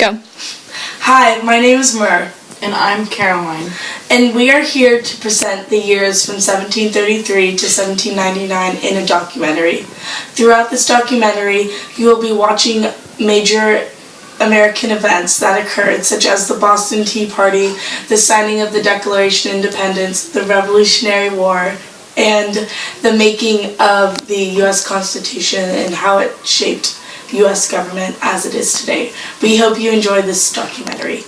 Go. Hi, my name is Mur. And I'm Caroline. And we are here to present the years from 1733 to 1799 in a documentary. Throughout this documentary, you will be watching major American events that occurred, such as the Boston Tea Party, the signing of the Declaration of Independence, the Revolutionary War, and the making of the U.S. Constitution and how it shaped U.S. government as it is today. We hope you enjoy this documentary.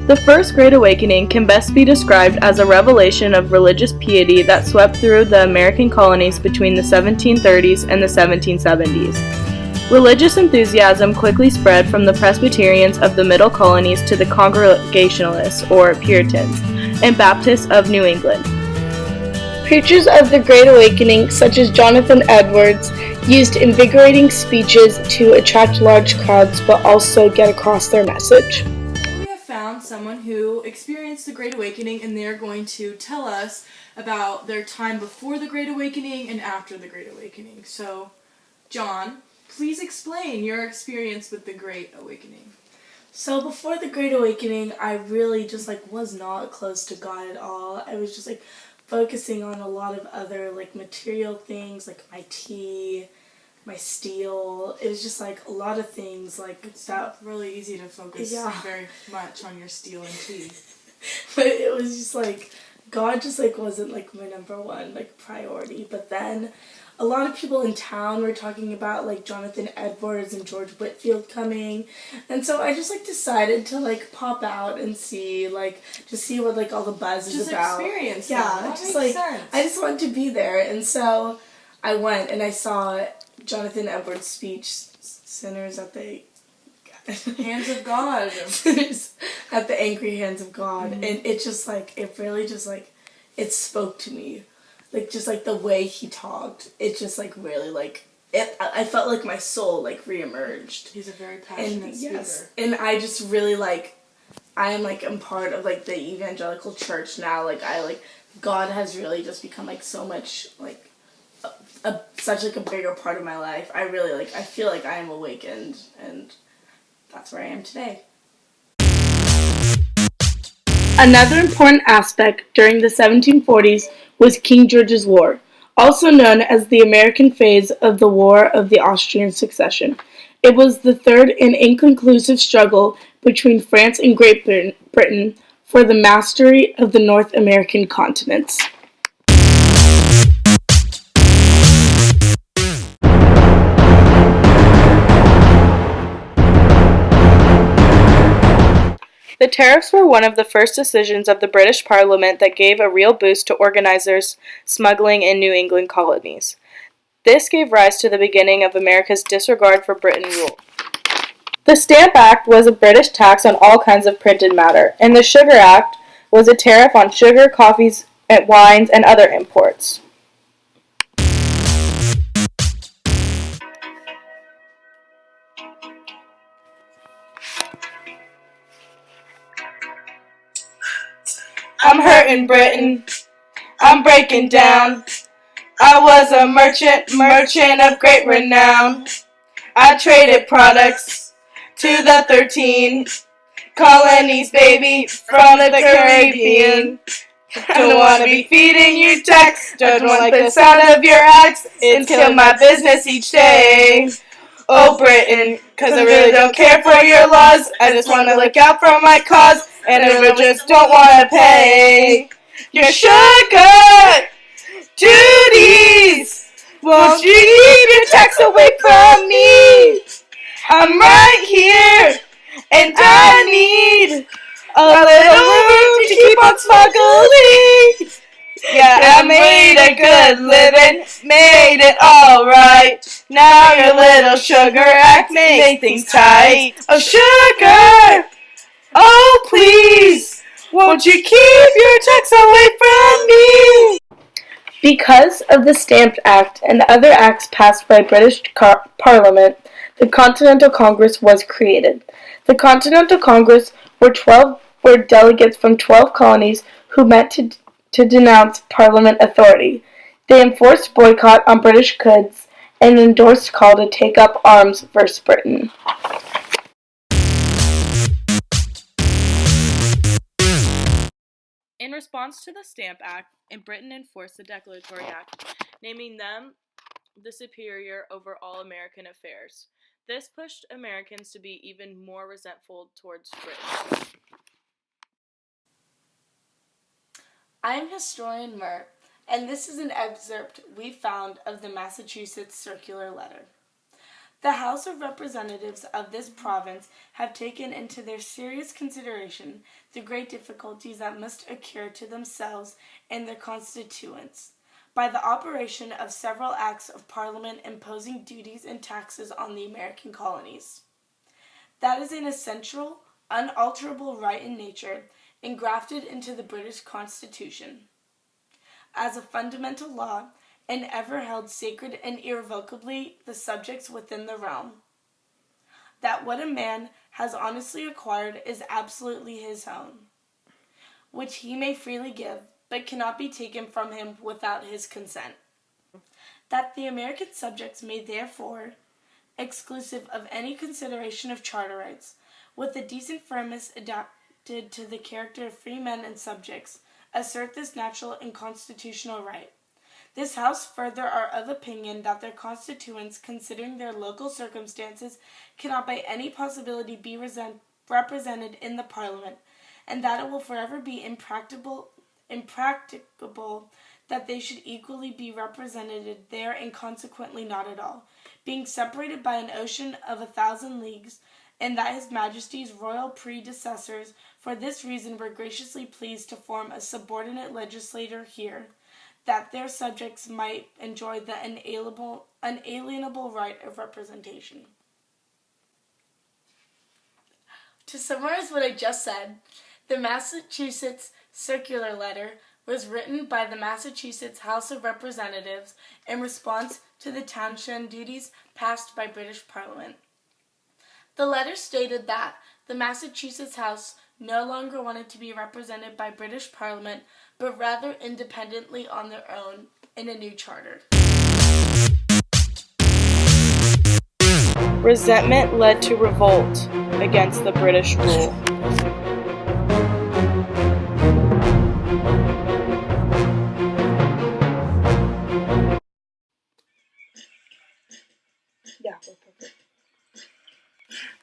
The First Great Awakening can best be described as a revelation of religious piety that swept through the American colonies between the 1730s and the 1770s. Religious enthusiasm quickly spread from the Presbyterians of the Middle Colonies to the Congregationalists, or Puritans, and Baptists of New England. Preachers of the Great Awakening, such as Jonathan Edwards, used invigorating speeches to attract large crowds but also get across their message. Found someone who experienced the Great Awakening, and they're going to tell us about their time before the Great Awakening and after the Great Awakening. So, John, please explain your experience with the Great Awakening. So before the Great Awakening, I really just was not close to God at all. I was just focusing on a lot of other material things, like my tea, my steel. It was just a lot of things it's that. Really easy to focus very much on your steel and tea. But it was just God just wasn't my number one priority. But then a lot of people in town were talking about Jonathan Edwards and George Whitefield coming, and so I just decided to pop out and see to see what all the buzz is about. Just experience. Yeah, that just makes sense. I just wanted to be there, and so I went and I saw Jonathan Edwards' speech, Sinners at the Hands of God. Sinners at the Angry Hands of God. Mm-hmm. And it just it really just it spoke to me. Just the way he talked, it just really it. I felt my soul reemerged. He's a very passionate speaker. Yes, and I just really I am I'm part of the evangelical church now. God has really just become so much such a bigger part of my life. I really I feel I am awakened, and that's where I am today. Another important aspect during the 1740s was King George's War, also known as the American phase of the War of the Austrian Succession. It was the third and inconclusive struggle between France and Great Britain for the mastery of the North American continents. The tariffs were one of the first decisions of the British Parliament that gave a real boost to organizers smuggling in New England colonies. This gave rise to the beginning of America's disregard for Britain rule. The Stamp Act was a British tax on all kinds of printed matter, and the Sugar Act was a tariff on sugar, coffees, wines, and other imports. I'm hurting Britain, I'm breaking down. I was a merchant of great renown. I traded products to the 13 colonies, baby, from the Caribbean. Don't want to be feeding you tax, don't like the sound of your axe. It's killing my business each day. Oh, Britain, cause I really don't care for your laws. I just want to look out for my cause, and I just don't want to pay your sugar duties. Won't you keep your tax away from me? I'm right here, and I need a little room to keep on smuggling. Yeah, I made a good living, made it alright. Now your little sugar act made things tight. Oh, sugar! Oh, please! Won't you keep your tax away from me? Because of the Stamp Act and other acts passed by British Parliament, the Continental Congress was created. The Continental Congress were delegates from 12 colonies who met to denounce Parliament authority. They enforced boycott on British goods and endorsed call to take up arms versus Britain. In response to the Stamp Act, Britain enforced the Declaratory Act, naming them the superior over all American affairs. This pushed Americans to be even more resentful towards Britain. I'm historian Murr, and this is an excerpt we found of the Massachusetts Circular Letter. The House of Representatives of this province have taken into their serious consideration the great difficulties that must occur to themselves and their constituents by the operation of several acts of Parliament imposing duties and taxes on the American colonies. That is an essential, unalterable right in nature, engrafted into the British Constitution. As a fundamental law, and ever held sacred and irrevocably the subjects within the realm. That what a man has honestly acquired is absolutely his own, which he may freely give, but cannot be taken from him without his consent. That the American subjects may therefore, exclusive of any consideration of charter rights, with a decent firmness adapted to the character of free men and subjects, assert this natural and constitutional right. This House further are of opinion that their constituents, considering their local circumstances, cannot by any possibility be represented in the Parliament, and that it will forever be impracticable that they should equally be represented there, and consequently not at all, being separated by an ocean of 1,000 leagues, and that His Majesty's royal predecessors for this reason were graciously pleased to form a subordinate legislature here, that their subjects might enjoy the unalienable right of representation. To summarize what I just said, the Massachusetts Circular Letter was written by the Massachusetts House of Representatives in response to the townshend duties passed by British Parliament. The letter stated that the Massachusetts House no longer wanted to be represented by British Parliament, but rather independently on their own in a new charter. Resentment led to revolt against the British rule.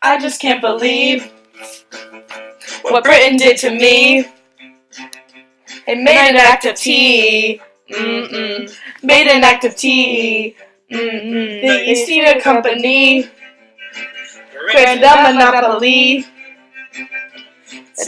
I just can't believe what Britain did to me. It made an act of tea. Made an act of tea. The East India Company created a monopoly.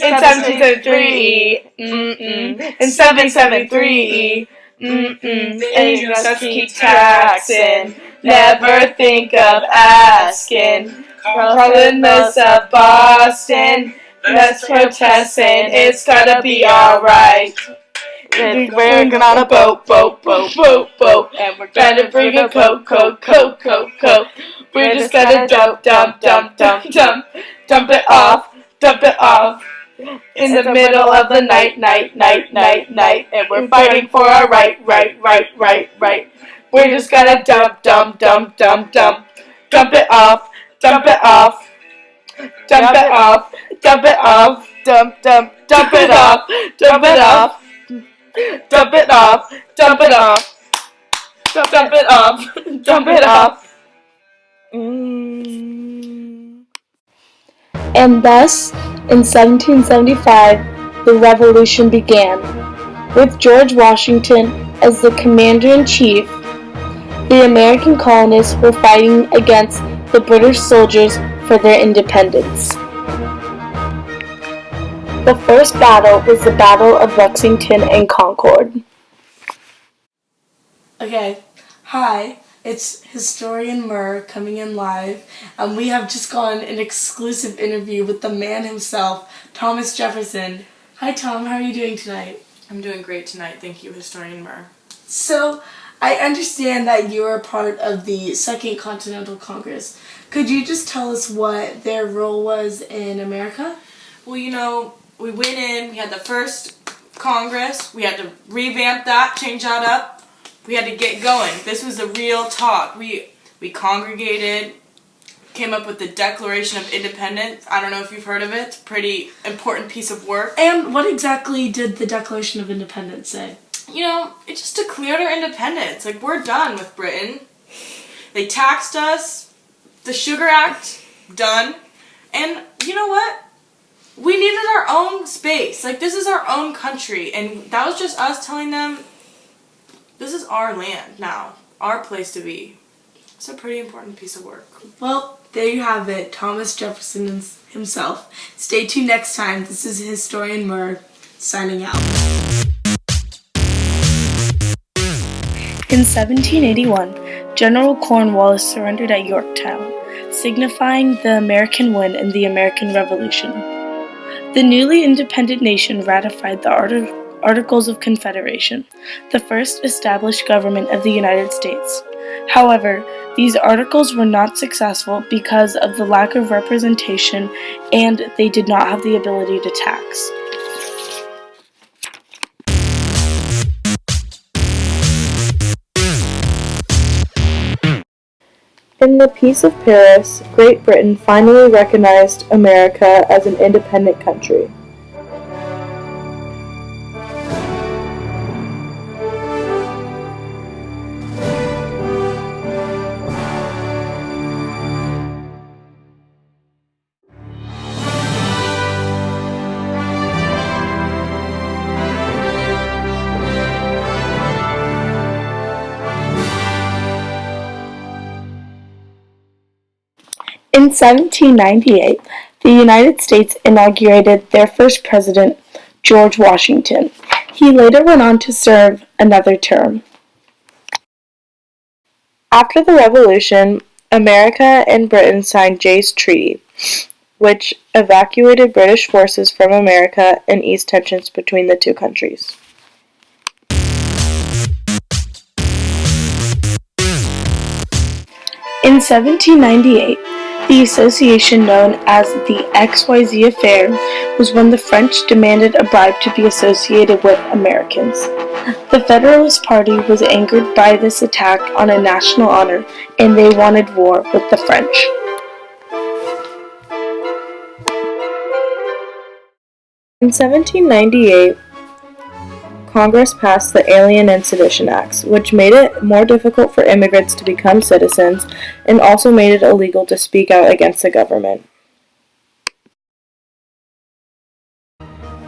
In 1773. In 1773. And you just keep taxing. Never think of asking. Parliament of Boston. Let's protest and it's gonna be alright. We're going on a boat. And we're gonna bring a coat. We're just gonna dump it off. In the middle of the night. And we're fighting for our right. We're just gonna dump it off. Dump it off. Dump it off. Dump it off. Dump it off. Dump it off. Dump it off. Dump it off. Dump it off. Dump it off. And thus, in 1775, the Revolution began. With George Washington as the commander-in-chief, the American colonists were fighting against the British soldiers for their independence. The first battle was the Battle of Lexington and Concord. Okay, hi, it's historian Murr coming in live, and we have just gotten an exclusive interview with the man himself, Thomas Jefferson. Hi Tom, how are you doing tonight? I'm doing great tonight, thank you, historian Murr. So, I understand that you are part of the Second Continental Congress. Could you just tell us what their role was in America? Well, we went in, we had the first Congress, we had to revamp that, change that up. We had to get going. This was the real talk. We congregated, came up with the Declaration of Independence. I don't know if you've heard of it. It's a pretty important piece of work. And what exactly did the Declaration of Independence say? It just declared our independence. Like, we're done with Britain. They taxed us. The Sugar Act, done. And you know what? We needed our own space. Like, this is our own country. And that was just us telling them, this is our land now. Our place to be. It's a pretty important piece of work. Well, there you have it, Thomas Jefferson himself. Stay tuned next time. This is Historian Murr signing out. In 1781, General Cornwallis surrendered at Yorktown, signifying the American win in the American Revolution. The newly independent nation ratified the Articles of Confederation, the first established government of the United States. However, these articles were not successful because of the lack of representation, and they did not have the ability to tax. In the Peace of Paris, Great Britain finally recognized America as an independent country. In 1798, the United States inaugurated their first president, George Washington. He later went on to serve another term. After the Revolution, America and Britain signed Jay's Treaty, which evacuated British forces from America and eased tensions between the two countries. In 1798, the association known as the XYZ Affair was when the French demanded a bribe to be associated with Americans. The Federalist Party was angered by this attack on a national honor, and they wanted war with the French. In 1798, Congress passed the Alien and Sedition Acts, which made it more difficult for immigrants to become citizens and also made it illegal to speak out against the government.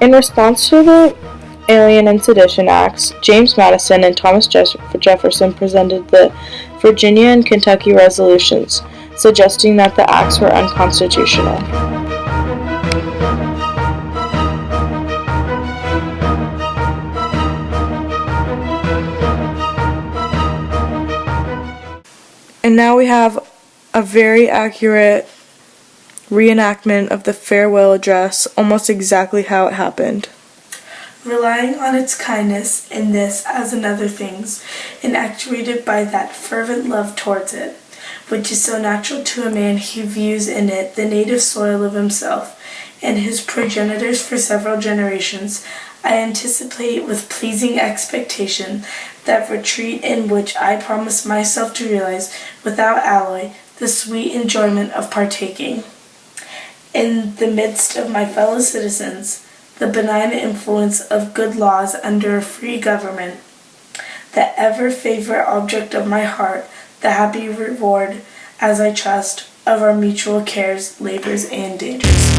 In response to the Alien and Sedition Acts, James Madison and Thomas Jefferson presented the Virginia and Kentucky resolutions, suggesting that the acts were unconstitutional. And now we have a very accurate reenactment of the farewell address, almost exactly how it happened. Relying on its kindness in this as in other things, and actuated by that fervent love towards it, which is so natural to a man who views in it the native soil of himself and his progenitors for several generations, I anticipate with pleasing expectation that retreat in which I promise myself to realize, without alloy, the sweet enjoyment of partaking, in the midst of my fellow citizens, the benign influence of good laws under a free government, the ever-favorite object of my heart, the happy reward, as I trust, of our mutual cares, labors, and dangers.